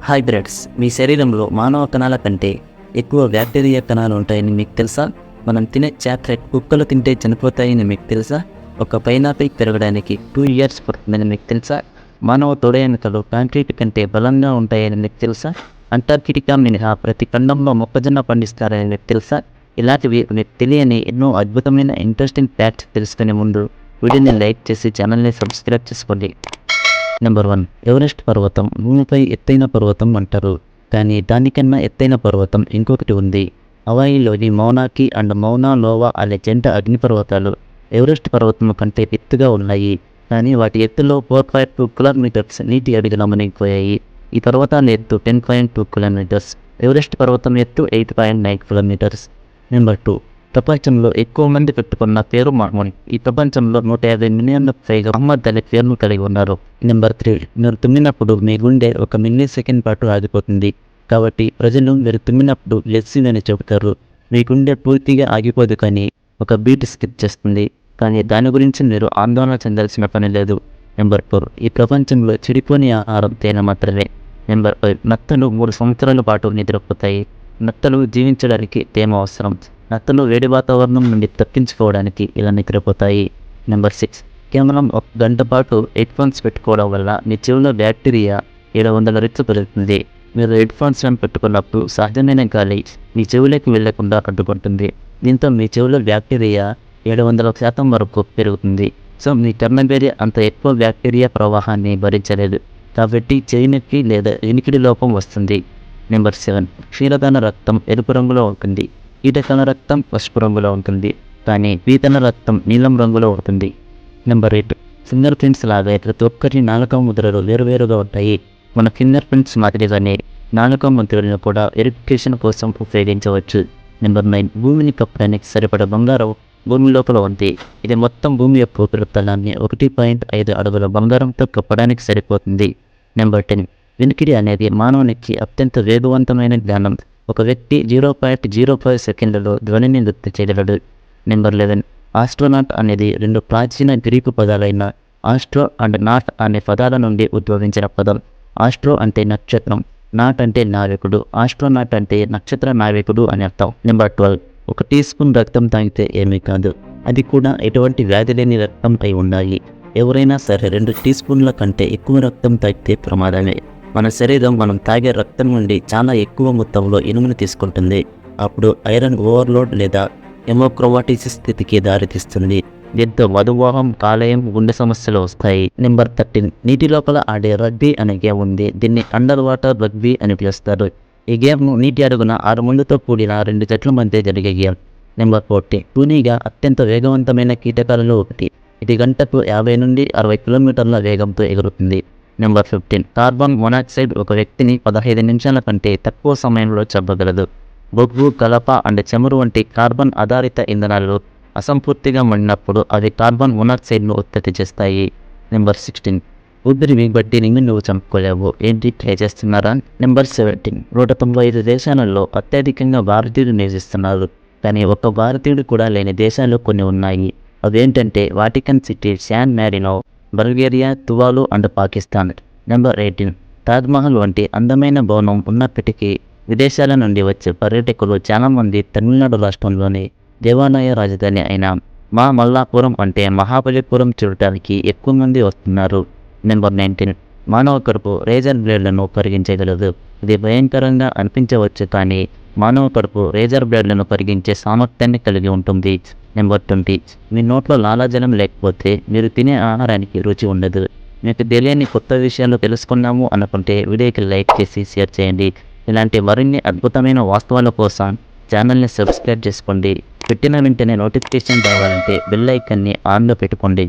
Hybrids మీ శరీరంలో మానవ కణాల కంటే ఎక్కువ బ్యాక్టీరియా కణాలు ఉంటాయని మీకు తెలుసా? మనం తినే చాక్లెట్ కుక్కలు తింటే చనిపోతాయని మీకు తెలుసా? ఒక పైనాపిల్ పెరగడానికి 2 years పడుతుందని మీకు తెలుసా? మానవ తొడ ఎముకలు కాంక్రీట్ కంటే బలంగా ఉంటాయని మీకు తెలుసా? అంటార్కిటికా మినహా ప్రతి ఖండంలో మొక్కజొన్న పండిస్తారని మీకు తెలుసా? ఇలాంటివి మీకు తెలియని ఎన్నో అద్భుతమైన ఇంట్రెస్టింగ్ ఫ్యాక్ట్స్ తెలుసుకునే ముందు వీడియోని లైక్ చేసి ఛానల్ని సబ్స్క్రైబ్ చేసుకోండి. నెంబర్ 1, ఎవరెస్ట్ పర్వతం భూమిపై ఎత్తైన పర్వతం అంటారు. కానీ దానికన్నా ఎత్తైన పర్వతం ఇంకొకటి ఉంది. హవాయిలోని మౌనాకి అండ్ మౌనా లోవా అనే జంట అగ్నిపర్వతాలు ఎవరెస్ట్ పర్వతం కంటే ఎత్తుగా ఉన్నాయి. కానీ వాటి ఎత్తులో 4.2 kilometers నీటి అడుగున మునిగిపోయాయి. ఈ పర్వతాల ఎత్తు 10.2 kilometers. ఎవరెస్ట్ పర్వతం ఎత్తు 8.9 kilometers. నెంబర్ 2, ప్రపంచంలో ఎక్కువ మంది పెట్టుకున్న పేరు మహమ్మద్. ఈ ప్రపంచంలో 150 మిలియన్ల పైగా మహమ్మద్ అనే పేరును కలిగి ఉన్నారు. నెంబర్ 3, మీరు తుమ్మినప్పుడు మీ గుండె 1 millisecond పాటు ఆగిపోతుంది. కాబట్టి ప్రజలు మీరు తుమ్మినప్పుడు లెస్సిందని చెబుతారు. మీ గుండె పూర్తిగా ఆగిపోదు, కానీ ఒక బీట్ స్కిప్ చేస్తుంది. కానీ దాని గురించి మీరు ఆందోళన చెందాల్సిన పని లేదు. నెంబర్ 4, ఈ ప్రపంచంలో చెడిపోని ఆహారం తేనె మాత్రమే. నెంబర్ 5, నత్తలు 3 సంవత్సరాల పాటు నిద్రపోతాయి. నత్తలు జీవించడానికి తేమ అవసరం. నత్తలు వేడి వాతావరణం నుండి తప్పించుకోవడానికి ఇలా నిద్రపోతాయి. నెంబర్ 6, కేవలం 1 గంట పాటు హెడ్ ఫోన్స్ పెట్టుకోవడం వల్ల మీ చెవిలో బ్యాక్టీరియా 700 రెట్లు పెరుగుతుంది. మీరు హెడ్ ఫోన్స్ పెట్టుకున్నప్పుడు సహజమైన గాలి మీ చెవులోకి వెళ్లకుండా అడ్డుకుంటుంది. దీంతో మీ చెవిలో బ్యాక్టీరియా 700% వరకు పెరుగుతుంది. సో మీ టర్నబేరియా అంత ఎక్కువ బ్యాక్టీరియా ప్రవాహాన్ని భరించలేదు, కాబట్టి చెవి నొప్పి లేదా వినికిడి లోపం వస్తుంది. నెంబర్ 7, క్షీరదాన రక్తం ఎరుపు రంగులో ఉంటుంది. కీటకాల రక్తం పసుపు రంగులో ఉంటుంది, కానీ పీతల రక్తం నీలం రంగులో ఉంటుంది. నెంబర్ 8, ఫింగర్ ప్రింట్స్ లాగా ప్రతి ఒక్కరి నాలుక ముద్రలు వేరువేరుగా ఉంటాయి. మన ఫింగర్ ప్రింట్స్ మాదిరిగానే నాలుక ముద్రలను కూడా వెరిఫికేషన్ కోసం ఉపయోగించవచ్చు. నెంబర్ 9, భూమిని కప్పడానికి సరిపడ బంగారం భూమి లోపల ఉంది. ఇది మొత్తం భూమి యొక్క ఉపరితలాన్ని 1.5 అడుగుల బంగారంతో కప్పడానికి సరిపోతుంది. నెంబర్ 10, వినికిడి అనేది మానవునికి అత్యంత వేగవంతమైన జ్ఞానం. ఒక వ్యక్తి 0.05 సెకండ్లలో ధ్వనిని గుర్తు చేయగలడు. నెంబర్ 11, ఆస్ట్రోనాట్ అనేది 2 ప్రాచీన గ్రీకు పదాలైన ఆస్ట్రో అండ్ నాట్ అనే పదాల నుండి ఉద్భవించిన పదం. ఆస్ట్రో అంటే నక్షత్రం, నాట్ అంటే నావికుడు. ఆస్ట్రోనాట్ అంటే నక్షత్ర నావికుడు అని అర్థం. నెంబర్ 12, 1 teaspoon రక్తం తాగితే ఏమీ కాదు, అది కూడా ఎటువంటి వ్యాధి లేని రక్తం అయి ఉండాలి. ఎవరైనా సరే 2 teaspoonల కంటే ఎక్కువ రక్తం తాగితే ప్రమాదమే. మన శరీరం మనం తాగే రక్తం నుండి చాలా ఎక్కువ మొత్తంలో ఇనుమును తీసుకుంటుంది. అప్పుడు ఐరన్ ఓవర్లోడ్ లేదా హెమోక్రోమాటిసిస్ స్థితికి దారితీస్తుంది. దీంతో మధుమేహం, కాలేయం, గుండె సమస్యలు వస్తాయి. నెంబర్ 13, నీటి లోపల ఆడే రగ్బీ అనే గేమ్ ఉంది. దీన్ని అండర్ వాటర్ రగ్బీ అని పిలుస్తారు. ఈ గేమ్ను నీటి అడుగున 6 ముళ్ళతో కూడిన 2 జట్ల మధ్య జరిగే గేమ్. నెంబర్ 14, కూనీగా అత్యంత వేగవంతమైన కీటకాలలో ఒకటి. ఇది గంటకు 50 నుండి 60 కిలోమీటర్ల వేగంతో ఎగురుతుంది. నెంబర్ 15, కార్బన్ మోనాక్సైడ్ ఒక వ్యక్తిని 15 నిమిషాల కంటే తక్కువ సమయంలో చంపగలదు. బొగ్గు, కలప అండ్ చమురు వంటి కార్బన్ ఆధారిత ఇంధనాలు అసంపూర్తిగా మండినప్పుడు అవి కార్బన్ మోనాక్సైడ్ను ఉత్పత్తి చేస్తాయి. నెంబర్ 16, ఊపిరిని బట్టి నిన్ను నువ్వు చంపుకోలేవు. ఏంటి ట్రై చేస్తున్నారా? నెంబర్ 17, 195 దేశాలలో అత్యధికంగా భారతీయులు నివసిస్తున్నారు. కానీ ఒక్క భారతీయుడు కూడా లేని దేశాలు కొన్ని ఉన్నాయి. అవేంటంటే Vatican city, San Marino, Bulgaria, Tuvalu and Pakistan. Number 18, Taj Mahal వంటి అందమైన భవనం ఉన్నప్పటికీ విదేశాల నుండి వచ్చే పర్యాటకులు చాలామంది తమిళనాడు రాష్ట్రంలోని దేవాలయ రాజధాని అయిన మల్లాపురం అంటే మహాబలిపురం చూడటానికి ఎక్కువ మంది వస్తున్నారు. నెంబర్ 19, మానవ కడుపు రేజర్ బ్లేడ్లను కరిగించగలదు. ఇది భయంకరంగా అనిపించవచ్చు, కానీ మానవ కడుపు రేజర్ బ్లేడ్లను కరిగించే సామర్థ్యాన్ని కలిగి ఉంటుంది. నెంబర్ 20, మీ నోట్లో లాలాజలం లేకపోతే మీరు తినే ఆహారానికి రుచి ఉండదు. మీకు తెలియని కొత్త విషయాలు తెలుసుకున్నాము అనుకుంటే వీడియోకి లైక్ చేసి షేర్ చేయండి. ఇలాంటి మరిన్ని అద్భుతమైన వాస్తవాల కోసం ఛానల్ని సబ్స్క్రైబ్ చేసుకోండి. పెట్టిన వెంటనే నోటిఫికేషన్ రావాలంటే బెల్ ఐకాన్ని ఆన్లో పెట్టుకోండి.